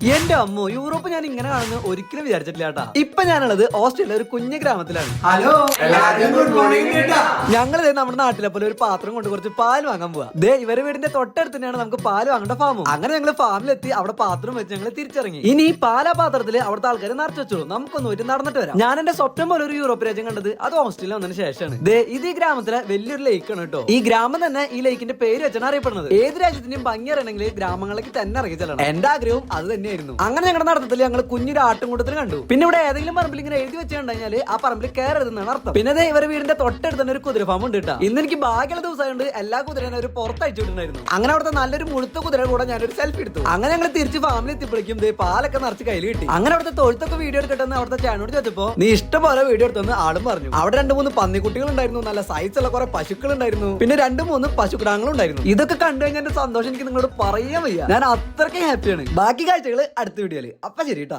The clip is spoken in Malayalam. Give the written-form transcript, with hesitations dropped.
എന്റെ അമ്മോ, യൂറോപ്പ് ഞാൻ ഇങ്ങനെ കാണുന്ന ഒരിക്കലും വിചാരിച്ചിട്ടില്ല കേട്ടാ. ഇപ്പൊ ഞാനുള്ളത് ഓസ്ട്രേലിയ ഒരു കുഞ്ഞു ഗ്രാമത്തിലാണ്. ഹലോ എല്ലാവർക്കും ഗുഡ് മോർണിംഗ്. ഞങ്ങൾ നമ്മുടെ നാട്ടിലെ പോലെ ഒരു പാത്രം കൊണ്ട് കുറച്ച് പാൽ വാങ്ങാൻ പോവാ. ദേ ഇവരെ വീടിന്റെ തൊട്ടടുത്ത് തന്നെയാണ് നമുക്ക് പാൽ വാങ്ങേണ്ട ഫാമും. അങ്ങനെ ഞങ്ങൾ ഫാമിലെത്തി അവിടെ പാത്രം വെച്ച് ഞങ്ങൾ തിരിച്ചിറങ്ങി. ഇനി പാലാ പാത്രത്തില് അവിടുത്തെ ആൾക്കാരെ നിറച്ചു വെച്ചോളൂ, നമുക്കൊന്ന് ഒരു നടന്നിട്ട് വരാം. ഞാൻ എന്റെ സ്വപ്നം പോലെ ഒരു യൂറോപ്പ് രാജ്യം കണ്ടത് അത് ഓസ്ട്രേലിയ വന്നതിന് ശേഷമാണ്. ദേ ഇത് ഈ ഗ്രാമത്തിലെ വലിയൊരു ലേക്കാണ് കേട്ടോ. ഈ ഗ്രാമം തന്നെ ഈ ലേക്കിന്റെ പേര് വെച്ചാണ് അറിയപ്പെടുന്നത്. ഏത് രാജ്യത്തിന്റെയും ഭംഗി അറിയണമെങ്കിൽ ഗ്രാമങ്ങളിലേക്ക് തന്നെ ഇറങ്ങി ചെല്ലണം. എന്റെ ആഗ്രഹവും അത് തന്നെയായിരുന്നു. അങ്ങനെ ഞങ്ങളുടെ നടത്തത്തിൽ ഞങ്ങൾ കുഞ്ഞൊരു ആട്ടുംകൂട്ടത്തിൽ കണ്ടു. പിന്നെ ഇവിടെ ഏതെങ്കിലും പറമ്പിൽ ഇങ്ങനെ എഴുതി വെച്ച് കഴിഞ്ഞാൽ ആ പറമ്പിൽ കയറരുതെന്നാണ് അർത്ഥം. പിന്നെ ഇവരെ വീടിന്റെ തൊട്ടടുത്ത് തന്നെ ഒരു കുതിര ഫാം ഉണ്ട് കേട്ടോ. ഇന്ന് എനിക്ക് ഭാഗ്യമുള്ള ദിവസമായതുകൊണ്ട് എല്ലാ കുതിരനെ ഒരു പുറത്തയച്ചു വിട്ടുണ്ടായിരുന്നു. അങ്ങനെ അവിടുത്തെ നല്ലൊരു മുഴുത്ത കുതിര കൂടെ ഞാനൊരു സെൽഫി എടുത്തു. അങ്ങനെ ഞങ്ങൾ തിരിച്ച് ഫാമിലി എത്തിയപ്പോഴേക്കും പാലൊക്കെ നിറച്ച് കയ്യിൽ കിട്ടി. അങ്ങനെ അവിടുത്തെ തൊഴുത്തൊക്കെ വീഡിയോ എടുക്കട്ടെന്ന് അവിടുത്തെ ചാനോട് ചോദിച്ചപ്പോ നീ ഇഷ്ടംപോലെ വീഡിയോ എടുത്തെന്ന് ആളും പറഞ്ഞു. അവിടെ 2-3 പന്നിക്കുട്ടികൾ ഉണ്ടായിരുന്നു, നല്ല സൈസുള്ള കുറെ പശുക്കൾ ഉണ്ടായിരുന്നു, പിന്നെ 2-3 പശുക്കിടാങ്ങളും ഉണ്ടായിരുന്നു. ഇതൊക്കെ കണ്ടു കഴിഞ്ഞാൽ എന്റെ സന്തോഷം എനിക്ക് നിങ്ങളോട് പറയാൻ വയ്യ. ഞാൻ അത്രയ്ക്ക് ഹാപ്പിയാണ്. ബാക്കി കാഴ്ചകൾ അടുത്ത വീഡിയോയില്. അപ്പൊ ശരി കേട്ടാ.